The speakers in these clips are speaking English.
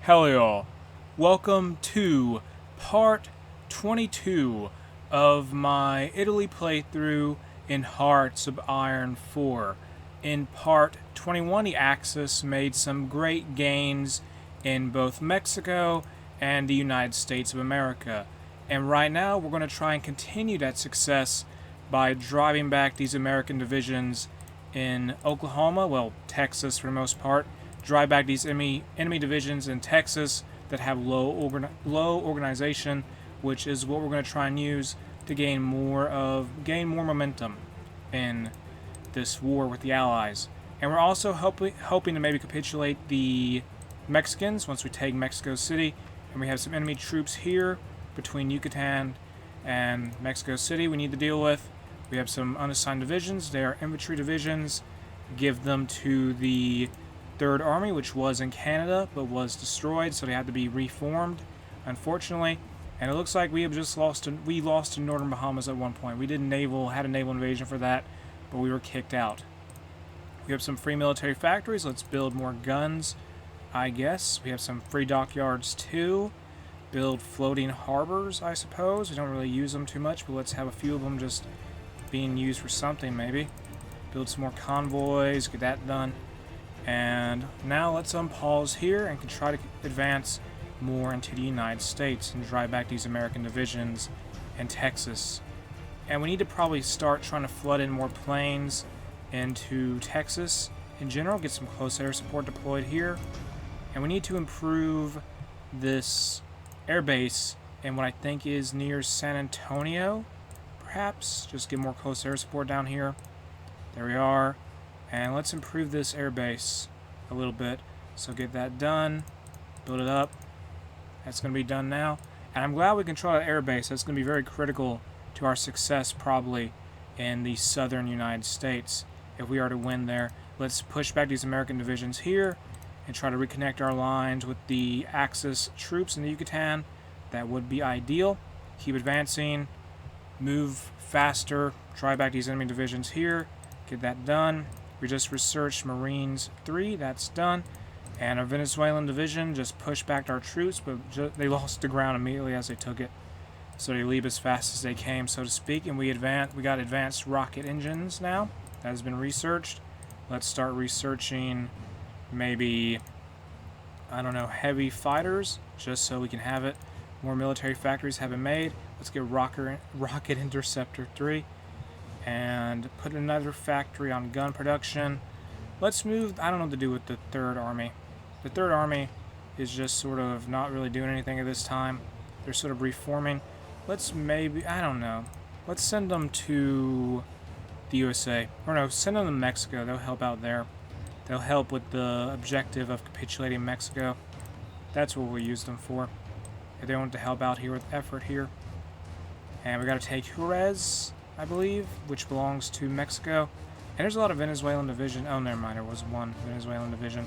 Hell y'all. Welcome to part 22 of my Italy playthrough in Hearts of Iron 4. In part 21, the Axis made some great gains in both Mexico and the United States of America. And right now, we're going to try and continue that success by driving back these American divisions in Oklahoma, well, Texas for the most part. Drive back these enemy divisions in Texas that have low organization, which is what we're going to try and use to gain more momentum in this war with the Allies. And we're also hoping to maybe capitulate the Mexicans once we take Mexico City. And we have some enemy troops here between Yucatan and Mexico City we need to deal with. We have some unassigned divisions. They are infantry divisions. Give them to the Third Army, which was in Canada but was destroyed, so they had to be reformed, unfortunately. And it looks like we lost to Northern Bahamas at one point. We had a naval invasion for that, but we were kicked out. We have some free military factories. Let's build more guns, I guess. We have some free dockyards too. Build floating harbors, I suppose. We don't really use them too much, but let's have a few of them just being used for something, maybe. Build some more convoys, get that done. And now let's unpause here and can try to advance more into the United States and drive back these American divisions in Texas. And we need to probably start trying to flood in more planes into Texas in general, get some close air support deployed here. And we need to improve this air base in what I think is near San Antonio, perhaps. Just get more close air support down here. There we are. And let's improve this air base a little bit. So get that done. Build it up. That's going to be done now. And I'm glad we control that air base. That's going to be very critical to our success probably in the southern United States if we are to win there. Let's push back these American divisions here and try to reconnect our lines with the Axis troops in the Yucatan. That would be ideal. Keep advancing. Move faster. Drive back these enemy divisions here. Get that done. We just researched Marines 3, that's done. And our Venezuelan division just pushed back our troops, but they lost the ground immediately as they took it. So they leave as fast as they came, so to speak. And we got advanced rocket engines now. That has been researched. Let's start researching maybe, I don't know, heavy fighters, just so we can have it. More military factories have been made. Let's get Rocket Interceptor 3. And put another factory on gun production. Let's move, I don't know what to do with the Third Army. The Third Army is just sort of not really doing anything at this time. They're sort of reforming. Let's maybe, I don't know. Let's send them to the USA. Or no, send them to Mexico. They'll help out there. They'll help with the objective of capitulating Mexico. That's what we'll use them for. If they want to help out here with effort here. And we got to take Jerez, I believe, which belongs to Mexico. And there's a lot of Venezuelan division. Oh, never mind, there was one Venezuelan division.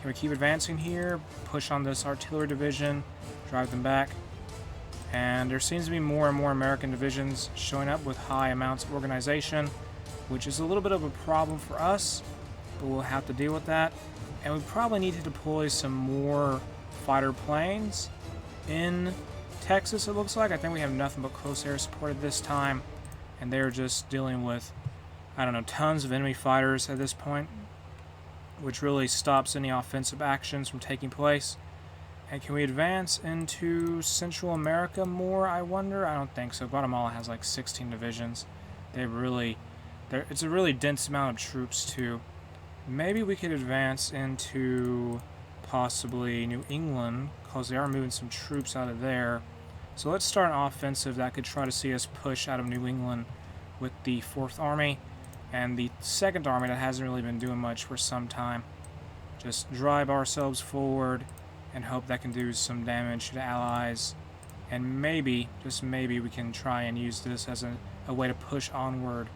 Can we keep advancing here? Push on this artillery division, drive them back. And there seems to be more and more American divisions showing up with high amounts of organization, which is a little bit of a problem for us, but we'll have to deal with that. And we probably need to deploy some more fighter planes in Texas, it looks like. I think we have nothing but close air support at this time. And they're just dealing with, I don't know, tons of enemy fighters at this point, which really stops any offensive actions from taking place. And can we advance into Central America more, I wonder? I don't think so. Guatemala has like 16 divisions. It's a really dense amount of troops too. Maybe we could advance into possibly New England, because they are moving some troops out of there. So let's start an offensive that could try to see us push out of New England with the 4th Army and the 2nd Army that hasn't really been doing much for some time. Just drive ourselves forward and hope that can do some damage to the Allies. And maybe, just maybe, we can try and use this as a way to push onward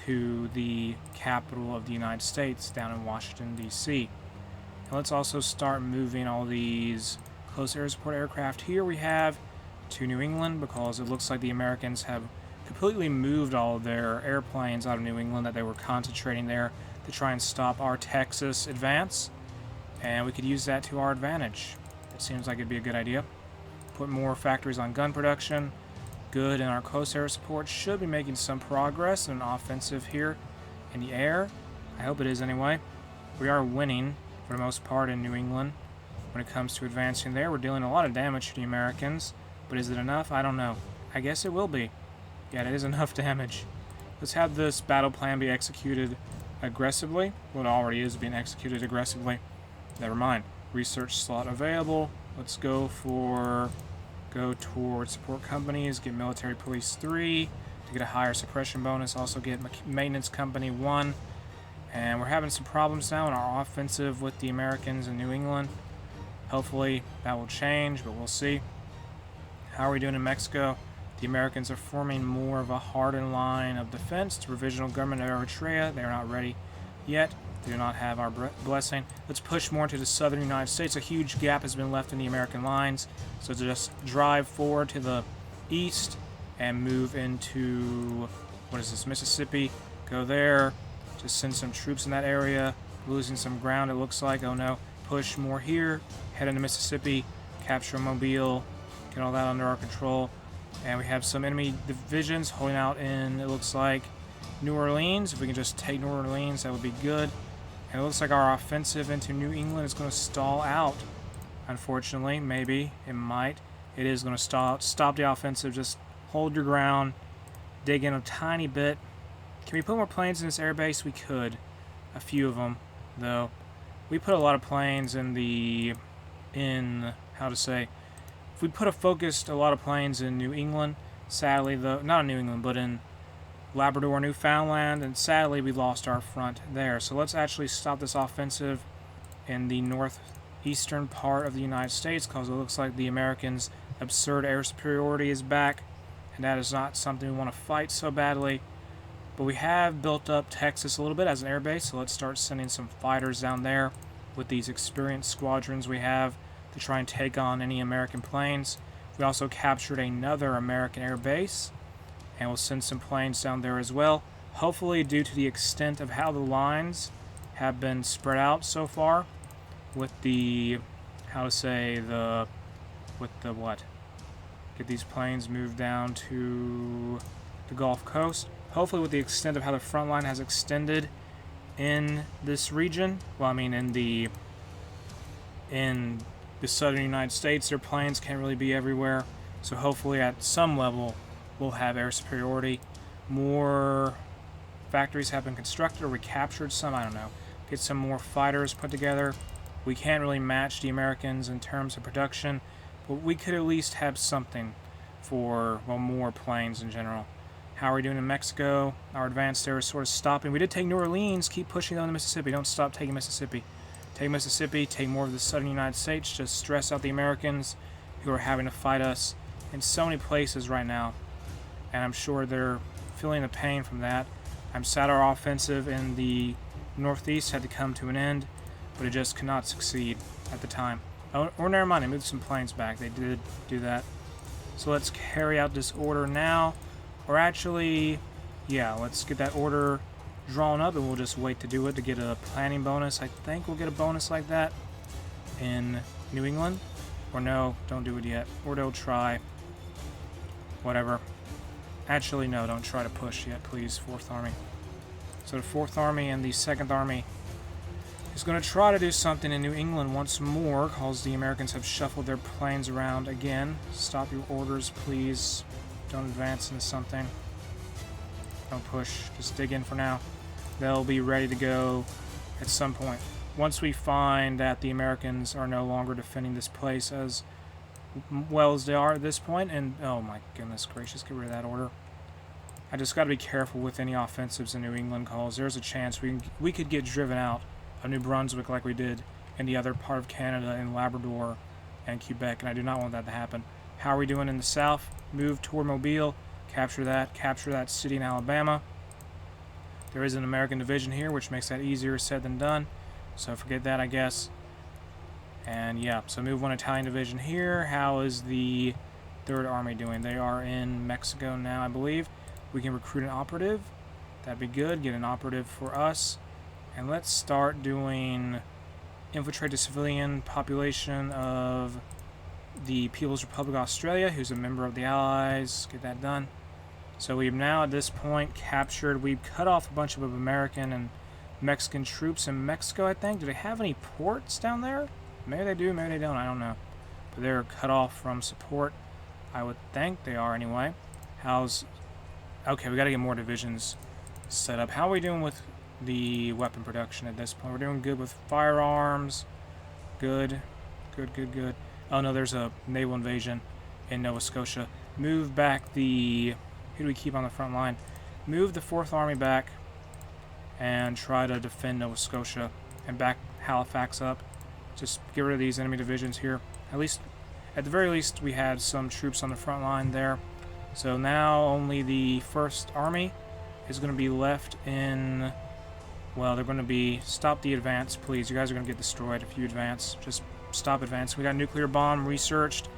to the capital of the United States down in Washington, D.C. And let's also start moving all these close air support aircraft here we have to New England, because it looks like the Americans have completely moved all of their airplanes out of New England that they were concentrating there to try and stop our Texas advance, and we could use that to our advantage. That seems like it'd be a good idea. Put more factories on gun production. Good, and our close air support should be making some progress in an offensive here in the air. I hope it is anyway. We are winning, for the most part, in New England. When it comes to advancing there, we're dealing a lot of damage to the Americans. But is it enough? I don't know. I guess it will be. Yeah, it is enough damage. Let's have this battle plan be executed aggressively. Well, it already is being executed aggressively. Never mind. Research slot available. Let's go towards support companies, get military police 3 to get a higher suppression bonus, also get maintenance company 1. And we're having some problems now in our offensive with the Americans in New England. Hopefully that will change, but we'll see. How are we doing in Mexico? The Americans are forming more of a hardened line of defense. The Provisional Government of Eritrea, they are not ready yet. They do not have our blessing. Let's push more into the southern United States. A huge gap has been left in the American lines. So just drive forward to the east and move into, what is this, Mississippi. Go there. Just send some troops in that area. Losing some ground, it looks like. Oh no. Push more here. Head into Mississippi. Capture Mobile. Get all that under our control. And we have some enemy divisions holding out in, it looks like, New Orleans. If we can just take New Orleans, that would be good. And it looks like our offensive into New England is going to stall out. Unfortunately, maybe. It might. It is going to stop the offensive. Just hold your ground. Dig in a tiny bit. Can we put more planes in this airbase? We could. A few of them, though. We put a lot of planes in if we put a lot of planes in New England, sadly, though, not in New England, but in Labrador, Newfoundland, and sadly we lost our front there. So let's actually stop this offensive in the northeastern part of the United States, because it looks like the Americans' absurd air superiority is back, and that is not something we want to fight so badly. But we have built up Texas a little bit as an airbase, so let's start sending some fighters down there with these experienced squadrons we have to try and take on any American planes. We also captured another American air base, and we'll send some planes down there as well. Hopefully, due to the extent of how the lines have been spread out so far, with the, get these planes moved down to the Gulf Coast. Hopefully, with the extent of how the front line has extended in this region, well, I mean, in the southern United States, their planes can't really be everywhere. So hopefully at some level we'll have air superiority. More factories have been constructed, or we captured some, I don't know. Get some more fighters put together. We can't really match the Americans in terms of production, but we could at least have something for, well, more planes in general. How are we doing in Mexico? Our advance there is sort of stopping. We did take New Orleans. Keep pushing on the Mississippi. Don't stop taking Mississippi. Take Mississippi, take more of the southern United States, just stress out the Americans who are having to fight us in so many places right now. And I'm sure they're feeling the pain from that. I'm sad our offensive in the northeast had to come to an end, but it just could not succeed at the time. Oh, or never mind, I moved some planes back. They did do that. So let's carry out this order now. Or actually, yeah, let's get that order drawn up, and we'll just wait to do it to get a planning bonus. I think we'll get a bonus like that in New England. Or no, don't do it yet. Or they'll try. Whatever. Actually, no, don't try to push yet, please, 4th Army. So the 4th Army and the 2nd Army is going to try to do something in New England once more, because the Americans have shuffled their planes around again. Stop your orders, please. Don't advance into something. Don't push. Just dig in for now. They'll be ready to go at some point. Once we find that the Americans are no longer defending this place as well as they are at this point, and oh my goodness gracious, get rid of that order. I just got to be careful with any offensives in New England, because there's a chance we could get driven out of New Brunswick like we did in the other part of Canada in Labrador and Quebec, and I do not want that to happen. How are we doing in the south? Move toward Mobile. Capture that city in Alabama. There is an American division here, which makes that easier said than done. So forget that, I guess. And yeah, so move 1 Italian division here. How is the 3rd Army doing? They are in Mexico now, I believe. We can recruit an operative. That'd be good. Get an operative for us. And let's start doing infiltrate the civilian population of the People's Republic of Australia, who's a member of the Allies. Get that done. So we've now at this point captured, we've cut off a bunch of American and Mexican troops in Mexico, I think. Do they have any ports down there? Maybe they do, maybe they don't, I don't know. But they're cut off from support. I would think they are anyway. Okay, we gotta get more divisions set up. How are we doing with the weapon production at this point? We're doing good with firearms. Good. Oh no, there's a naval invasion in Nova Scotia. Move back the... Who do we keep on the front line? Move the 4th Army back and try to defend Nova Scotia and back Halifax up. Just get rid of these enemy divisions here. At the very least, we had some troops on the front line there. So now only the 1st Army is going to be left in... Well, they're going to be... Stop the advance, please. You guys are going to get destroyed if you advance. Just stop advancing. We got nuclear bomb researched.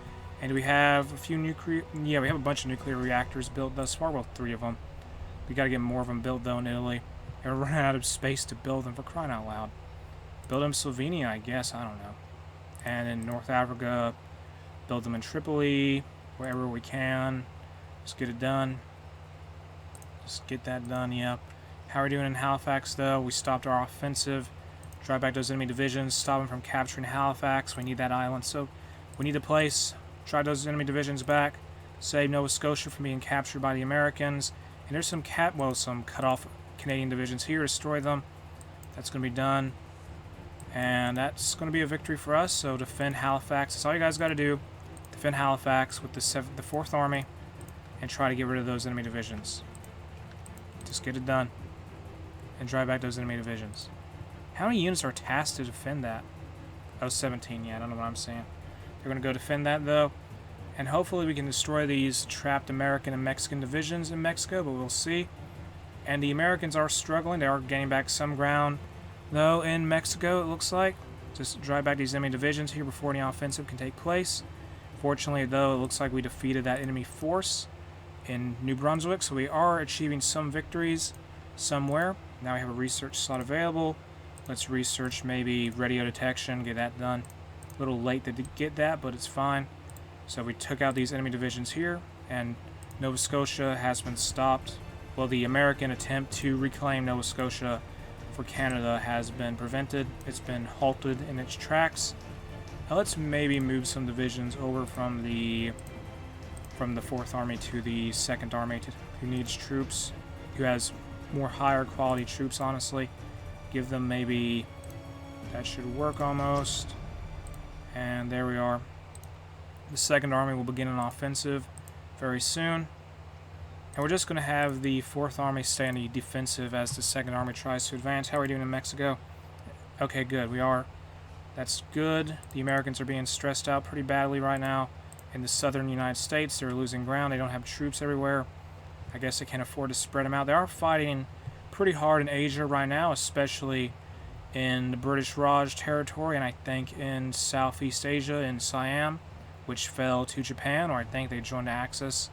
And we have a few nuclear... Yeah, we have a bunch of nuclear reactors built thus far. Well, 3 of them. We got to get more of them built, though, in Italy. And we're running out of space to build them, for crying out loud. Build them in Slovenia, I guess. I don't know. And in North Africa, build them in Tripoli, wherever we can. Just get it done. Just get that done, yeah. How are we doing in Halifax, though? We stopped our offensive. Drive back those enemy divisions. Stop them from capturing Halifax. We need that island, so we need a place. Drive those enemy divisions back. Save Nova Scotia from being captured by the Americans. And there's some cut off Canadian divisions here. Destroy them. That's going to be done. And that's going to be a victory for us. So defend Halifax. That's all you guys got to do. Defend Halifax with the 4th Army. And try to get rid of those enemy divisions. Just get it done. And drive back those enemy divisions. How many units are tasked to defend that? Oh, 17. Yeah, I don't know what I'm saying. They're going to go defend that, though. And hopefully we can destroy these trapped American and Mexican divisions in Mexico, but we'll see. And the Americans are struggling. They are gaining back some ground, though, in Mexico, it looks like. Just drive back these enemy divisions here before any offensive can take place. Fortunately, though, it looks like we defeated that enemy force in New Brunswick, so we are achieving some victories somewhere. Now we have a research slot available. Let's research maybe radio detection, get that done. A little late to get that, but it's fine. So we took out these enemy divisions here, and Nova Scotia has been stopped. Well, the American attempt to reclaim Nova Scotia for Canada has been prevented. It's been halted in its tracks. Now let's maybe move some divisions over from the 4th Army to the 2nd Army, who needs troops, who has more higher quality troops, honestly. Give them maybe... That should work almost. And there we are. The 2nd Army will begin an offensive very soon. And we're just going to have the 4th Army stay on the defensive as the 2nd Army tries to advance. How are we doing in Mexico? Okay, good. We are. That's good. The Americans are being stressed out pretty badly right now. In the southern United States, they're losing ground. They don't have troops everywhere. I guess they can't afford to spread them out. They are fighting pretty hard in Asia right now, especially in the British Raj territory, and I think in Southeast Asia, in Siam, which fell to Japan, or I think they joined Axis.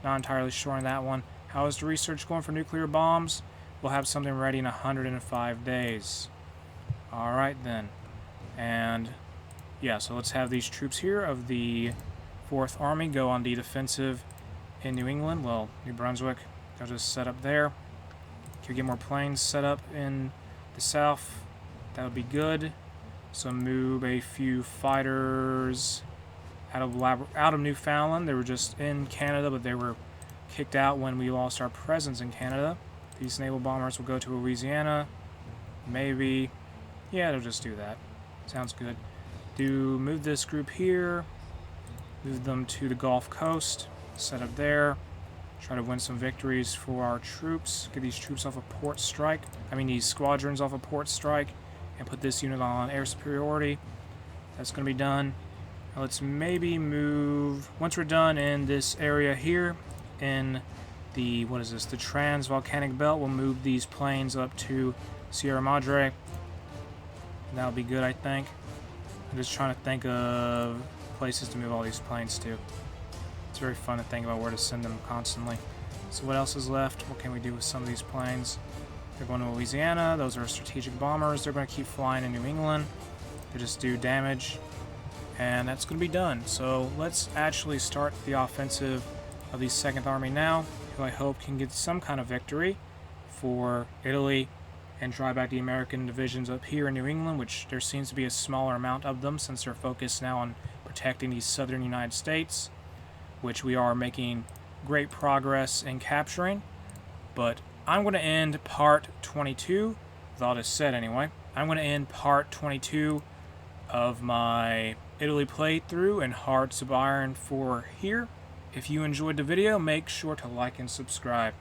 Not entirely sure on that one. How is the research going for nuclear bombs? We'll have something ready in 105 days. Alright then. And yeah, so let's have these troops here of the 4th Army go on the defensive in New England. Well, New Brunswick. They'll just set up there. Can we get more planes set up in the south? That would be good. So move a few fighters out of Newfoundland. They were just in Canada, but they were kicked out when we lost our presence in Canada. These naval bombers will go to Louisiana. Maybe. Yeah, they'll just do that. Sounds good. Move this group here. Move them to the Gulf Coast. Set up there. Try to win some victories for our troops. Get these troops off of Port Strike. These squadrons off of Port Strike. And put this unit on air superiority. That's going to be done. Now let's maybe move... Once we're done in this area here, in the, the Trans-Volcanic Belt, we'll move these planes up to Sierra Madre. That'll be good, I think. I'm just trying to think of places to move all these planes to. It's very fun to think about where to send them constantly. So what else is left? What can we do with some of these planes? They're going to Louisiana. Those are strategic bombers. They're going to keep flying in New England. to just do damage, and that's going to be done. So let's actually start the offensive of the Second Army now, who I hope can get some kind of victory for Italy and drive back the American divisions up here in New England, which there seems to be a smaller amount of them since they're focused now on protecting the southern United States, which we are making great progress in capturing. But I'm going to end part 22, with all this said anyway. I'm going to end part 22 of my Italy playthrough in Hearts of Iron 4 here. If you enjoyed the video, make sure to like and subscribe.